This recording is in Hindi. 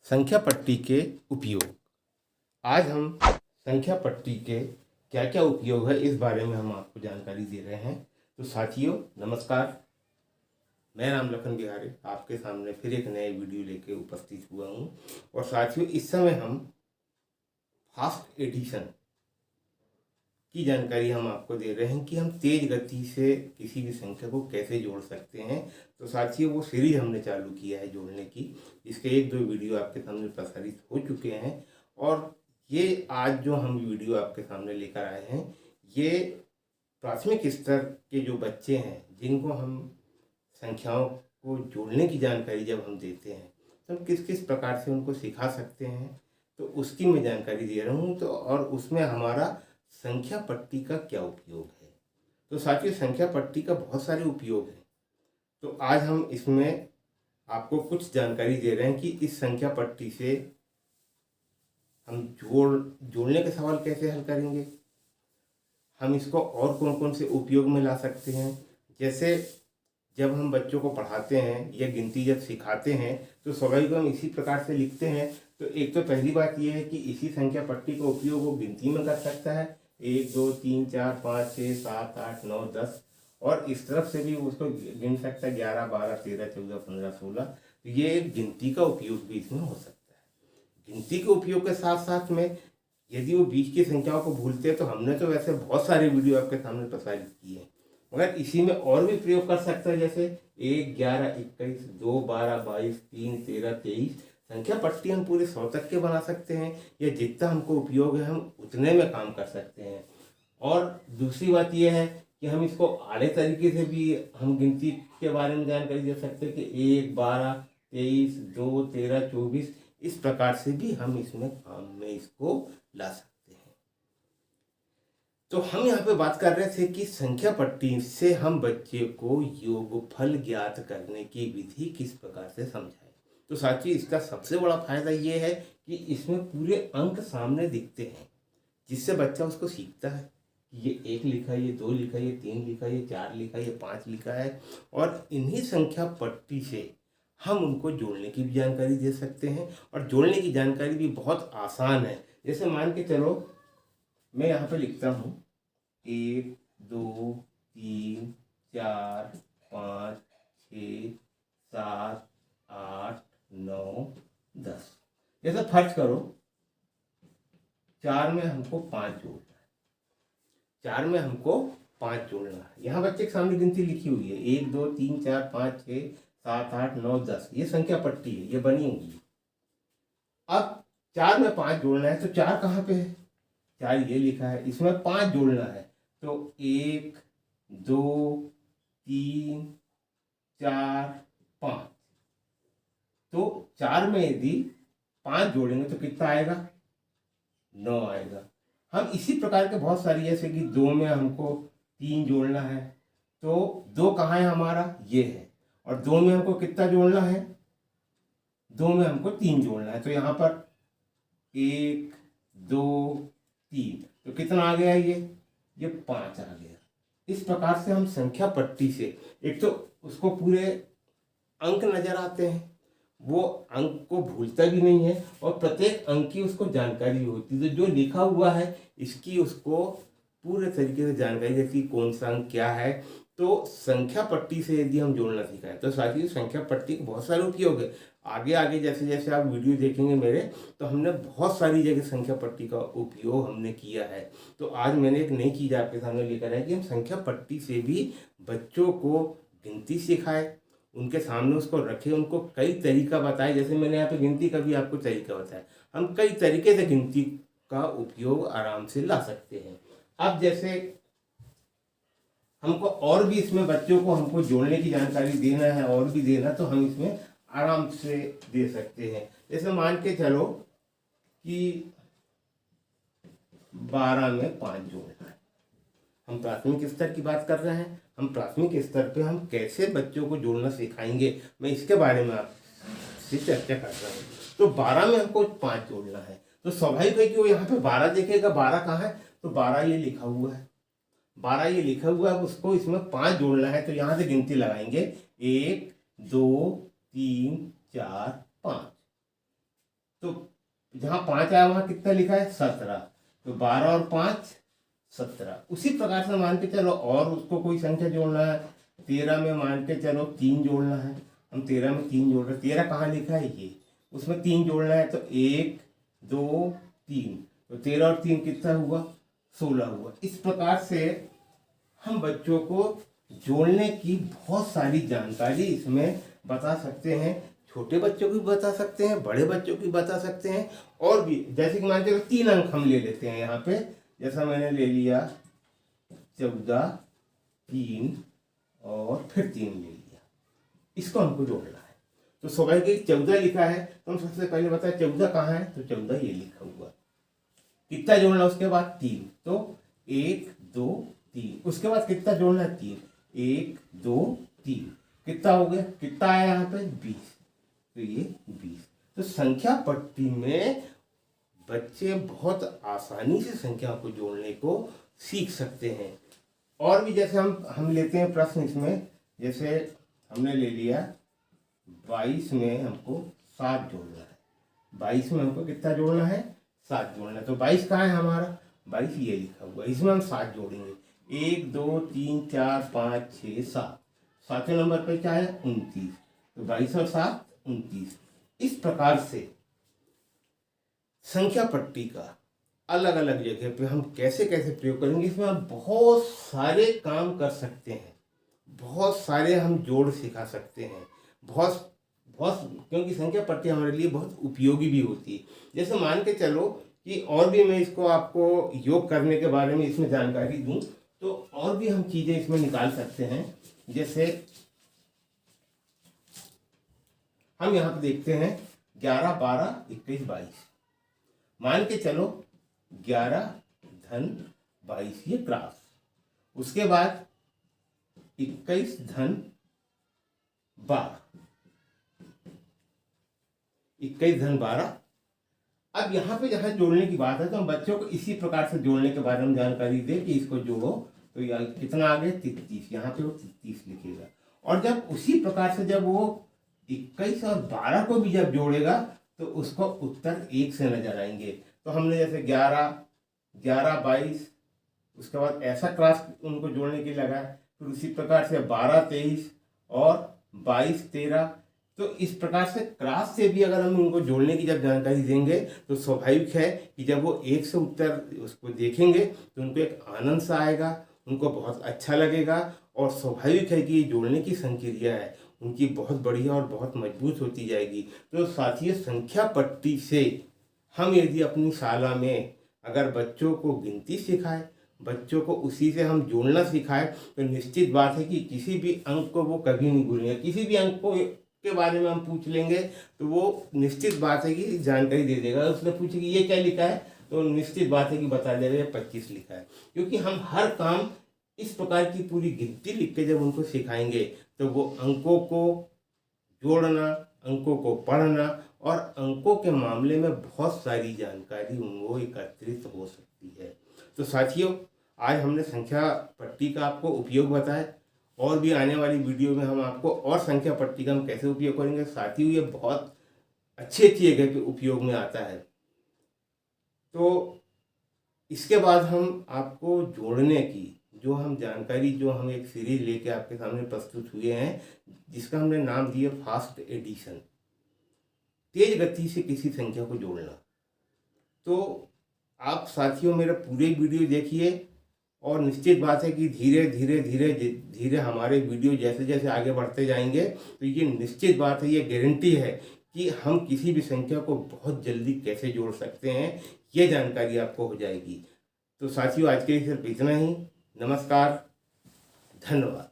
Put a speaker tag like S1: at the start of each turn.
S1: संख्या पट्टी के उपयोग। आज हम संख्या पट्टी के क्या क्या उपयोग है इस बारे में हम आपको जानकारी दे रहे हैं। तो साथियों नमस्कार, मैं राम लखन बिहारी आपके सामने फिर एक नए वीडियो लेके उपस्थित हुआ हूँ। और साथियों इस समय हम फास्ट एडिशन की जानकारी हम आपको दे रहे हैं कि हम तेज गति से किसी भी संख्या को कैसे जोड़ सकते हैं। तो साथियों वो सीरीज हमने चालू किया है जोड़ने की, इसके एक दो वीडियो आपके सामने प्रसारित हो चुके हैं। और ये आज जो हम वीडियो आपके सामने लेकर आए हैं, ये प्राथमिक स्तर के जो बच्चे हैं जिनको हम संख्याओं को जोड़ने की जानकारी जब हम देते हैं तो हम किस किस प्रकार से उनको सिखा सकते हैं, तो उसकी मैं जानकारी दे रहा हूँ। तो और उसमें हमारा संख्या पट्टी का क्या उपयोग है। तो साथियों संख्या पट्टी का बहुत सारे उपयोग हैं। तो आज हम इसमें आपको कुछ जानकारी दे रहे हैं कि इस संख्या पट्टी से हम जोड़ने के सवाल कैसे हल करेंगे, हम इसको और कौन कौन से उपयोग में ला सकते हैं। जैसे जब हम बच्चों को पढ़ाते हैं या गिनती जब सिखाते हैं तो स्वाभाविक हम इसी प्रकार से लिखते हैं। तो एक तो पहली बात यह है कि इसी संख्या पट्टी का उपयोग वो गिनती में कर सकता है, 1 2 3 4 5 6 7 8 9 10, और इस तरफ से भी उसको गिन सकता है 11 12 13 14 15 16। तो ये एक गिनती का उपयोग भी इसमें हो सकता है। गिनती के उपयोग के साथ साथ में यदि वो बीच की संख्याओं को भूलते हैं तो हमने तो वैसे बहुत सारे वीडियो आपके सामने प्रसारित किए हैं, मगर इसी में और भी प्रयोग कर सकता है। जैसे 1 11 21 2 12 22 3 13 23 संख्या पट्टी हम पूरे 100 तक के बना सकते हैं, या जितना हमको उपयोग है हम उतने में काम कर सकते हैं। और दूसरी बात यह है कि हम इसको आड़े तरीके से भी हम गिनती के बारे में जानकारी दे सकते हैं कि 1 12 23 2 13 24, इस प्रकार से भी हम इसमें काम में इसको ला सकते हैं। तो हम यहाँ पे बात कर रहे थे कि संख्या पट्टी से हम बच्चे को योगफल ज्ञात करने की विधि किस प्रकार से समझाएं। तो साथियों इसका सबसे बड़ा फायदा ये है कि इसमें पूरे अंक सामने दिखते हैं, जिससे बच्चा उसको सीखता है कि ये 1 लिखा है, ये 2 लिखा है, ये 3 लिखा है, ये 4 लिखा है, ये 5 लिखा है। और इन्हीं संख्या पट्टी से हम उनको जोड़ने की भी जानकारी दे सकते हैं, और जोड़ने की जानकारी भी बहुत आसान है। जैसे मान के चलो मैं यहाँ पे लिखता हूँ 1 2 3 4 5 6 7 8 9 10। जैसे फर्ज करो 4 में हमको 5 जोड़ना है, 4 में हमको 5 जोड़ना है। यहाँ बच्चे के सामने गिनती लिखी हुई है 1 2 3 4 5 6 7 8 9 10, ये संख्या पट्टी है, ये बनी हुई। अब 4 में 5 जोड़ना है, तो 4 कहाँ पे है, 4 ये लिखा है, इसमें 5 जोड़ना है। तो 1 2 3 4 5, तो 4 में यदि 5 जोड़ेंगे तो कितना आएगा, 9 आएगा। हम इसी प्रकार के बहुत सारी, जैसे कि 2 में हमको 3 जोड़ना है, तो 2 कहाँ है हमारा, ये है। और 2 में हमको कितना जोड़ना है, 2 में हमको 3 जोड़ना है। तो यहाँ पर 1 2 3, तो कितना आ गया ये 5 आ गया। इस प्रकार से हम संख्या पट्टी से एक तो उसको पूरे अंक नजर आते हैं, वो अंक को भूलता भी नहीं है, और प्रत्येक अंक की उसको जानकारी होती है। तो जो लिखा हुआ है इसकी उसको पूरे तरीके से जानकारी रहती है, कौन सा अंक क्या है। तो संख्या पट्टी से यदि हम जोड़ना सीखा है तो साथियों संख्या पट्टी के बहुत सारे उपयोग है। आगे आगे जैसे जैसे आप वीडियो देखेंगे मेरे, तो हमने बहुत सारी जगह संख्या पट्टी का उपयोग हमने किया है। तो आज मैंने एक नई चीज़ आपके सामने लेकर आया कि हम संख्या पट्टी से भी बच्चों को गिनती सिखाए, उनके सामने उसको रखें, उनको कई तरीका बताए। जैसे मैंने यहाँ पे गिनती का भी आपको तरीका बताया, हम कई तरीके से गिनती का उपयोग आराम से ला सकते हैं। अब जैसे हमको और भी इसमें बच्चों को हमको जोड़ने की जानकारी देना है और भी देना, तो हम इसमें आराम से दे सकते हैं। जैसे मान के चलो कि 12 में 5 जोड़ना है, हम प्राथमिक स्तर की बात कर रहे हैं। हम प्राथमिक स्तर पे हम कैसे बच्चों को जोड़ना सिखाएंगे, मैं इसके बारे में आपसे चर्चा कर रहा हूँ। तो 12 में हमको 5 जोड़ना है, तो स्वाभाविक है कि वो यहाँ पे 12 देखेगा, 12 कहाँ है, तो 12 ये लिखा हुआ है, 12 ये लिखा हुआ है, उसको इसमें 5 जोड़ना है। तो यहाँ से गिनती लगाएंगे 1 2 3 4 5। तो जहाँ 5 आया वहाँ कितना लिखा है 17, तो 12 और 5 17। उसी प्रकार से मान के चलो और उसको कोई संख्या जोड़ना है, 13 में मान के चलो 3 जोड़ना है, हम 13 में 3 जोड़ रहे, 13 कहाँ लिखा है ये, उसमें 3 जोड़ना है, तो 1 2 3, तो 13 और 3 कितना हुआ 16 हुआ। इस प्रकार से हम बच्चों को जोड़ने की बहुत सारी जानकारी इसमें बता सकते हैं, छोटे बच्चों की बता सकते हैं, बड़े बच्चों की बता सकते हैं। और भी जैसे कि मान के 3 अंक हम ले लेते हैं यहाँ पे, जैसा मैंने ले लिया 14 3 और फिर 3 ले लिया, इसको हमको जोड़ना है। तो स्वाभाविक 14 लिखा है, तो हम सबसे पहले बताए 14 कहाँ है, तो 14 ये लिखा हुआ, कितना जोड़ना उसके बाद 3, तो 1 2 3, उसके बाद कितना जोड़ना है 3, 1 2 3, कितना हो गया, कितना आया यहाँ पे 20, तो ये 20। तो संख्या पट्टी में बच्चे बहुत आसानी से संख्या को जोड़ने को सीख सकते हैं। और भी जैसे हम लेते हैं प्रश्न इसमें, जैसे हमने ले लिया 22 में हमको 7 जोड़ना है, 22 में हमको कितना जोड़ना है 7 जोड़ना है, तो 22 कहाँ है हमारा, 22 ये लिखा हुआ, इसमें हम 7 जोड़ेंगे, 1 2 3 4 5 6 7, 7वें नंबर पे क्या है 29, तो 22 और 7 29। इस प्रकार से संख्या पट्टी का अलग अलग जगह पे हम कैसे कैसे प्रयोग करेंगे, इसमें हम बहुत सारे काम कर सकते हैं, बहुत सारे हम जोड़ सिखा सकते हैं, बहुत बहुत, क्योंकि संख्या पट्टी हमारे लिए बहुत उपयोगी भी होती है। जैसे मान के चलो कि और भी मैं इसको आपको योग करने के बारे में इसमें जानकारी दूं, तो और भी हम चीज़ें इसमें निकाल सकते हैं। जैसे हम यहाँ पे देखते हैं 11 12 21 22, मान के चलो 11 धन 22 ये क्रॉस, उसके बाद 21 धन 12, 21 धन 12। अब यहाँ पे जहाँ जोड़ने की बात है, तो हम बच्चों को इसी प्रकार से जोड़ने के बारे में जानकारी दें कि इसको जोड़ो, तो यह कितना आ गया 33, यहाँ पे वो 33 लिखेगा। और जब उसी प्रकार से जब वो 21 और 12 को भी जब जोड़ेगा, तो उसको उत्तर 1 से नजर आएंगे। तो हमने जैसे 11 11 22, उसके बाद ऐसा क्रॉस उनको जोड़ने के लिए लगा, फिर उसी प्रकार से 12 23 और 22 13। तो इस प्रकार से क्रॉस से भी अगर हम उनको जोड़ने की जब जानकारी देंगे, तो स्वाभाविक है कि जब वो 1 से उत्तर उसको देखेंगे तो उनको एक आनंद सा आएगा, उनको बहुत अच्छा लगेगा, और स्वाभाविक है कि ये जोड़ने की संक्रिया है उनकी बहुत बढ़िया और बहुत मजबूत होती जाएगी। तो साथियों, संख्या पट्टी से हम यदि अपनी शाला में अगर बच्चों को गिनती सिखाएं, बच्चों को उसी से हम जोड़ना सिखाएं, तो निश्चित बात है कि किसी भी अंक को वो कभी नहीं भूलेंगे। किसी भी अंक को के बारे में हम पूछ लेंगे तो वो निश्चित बात है कि जानकारी दे देगा। उसने पूछे कि ये क्या लिखा है, तो निश्चित बात है कि बता देगा 25 लिखा है। क्योंकि हम हर काम इस प्रकार की पूरी गिनती लिख के जब उनको सिखाएंगे, तो वो अंकों को जोड़ना, अंकों को पढ़ना और अंकों के मामले में बहुत सारी जानकारी उनको एकत्रित हो सकती है। तो साथियों, आज हमने संख्या पट्टी का आपको उपयोग बताया, और भी आने वाली वीडियो में हम आपको और संख्या पट्टी का हम कैसे उपयोग करेंगे। साथियों, ये बहुत अच्छी जगह पे उपयोग में आता है। तो इसके बाद हम आपको जोड़ने की जो हम जानकारी, जो हम एक सीरीज लेके आपके सामने प्रस्तुत हुए हैं, जिसका हमने नाम दिया फास्ट एडिशन, तेज गति से किसी संख्या को जोड़ना। तो आप साथियों मेरा पूरे वीडियो देखिए, और निश्चित बात है कि धीरे धीरे धीरे धीरे हमारे वीडियो जैसे जैसे आगे बढ़ते जाएंगे, तो ये निश्चित बात है, ये गारंटी है कि हम किसी भी संख्या को बहुत जल्दी कैसे जोड़ सकते हैं, ये जानकारी आपको हो जाएगी। तो साथियों, आज के लिए सिर्फ इतना ही। नमस्कार, धन्यवाद।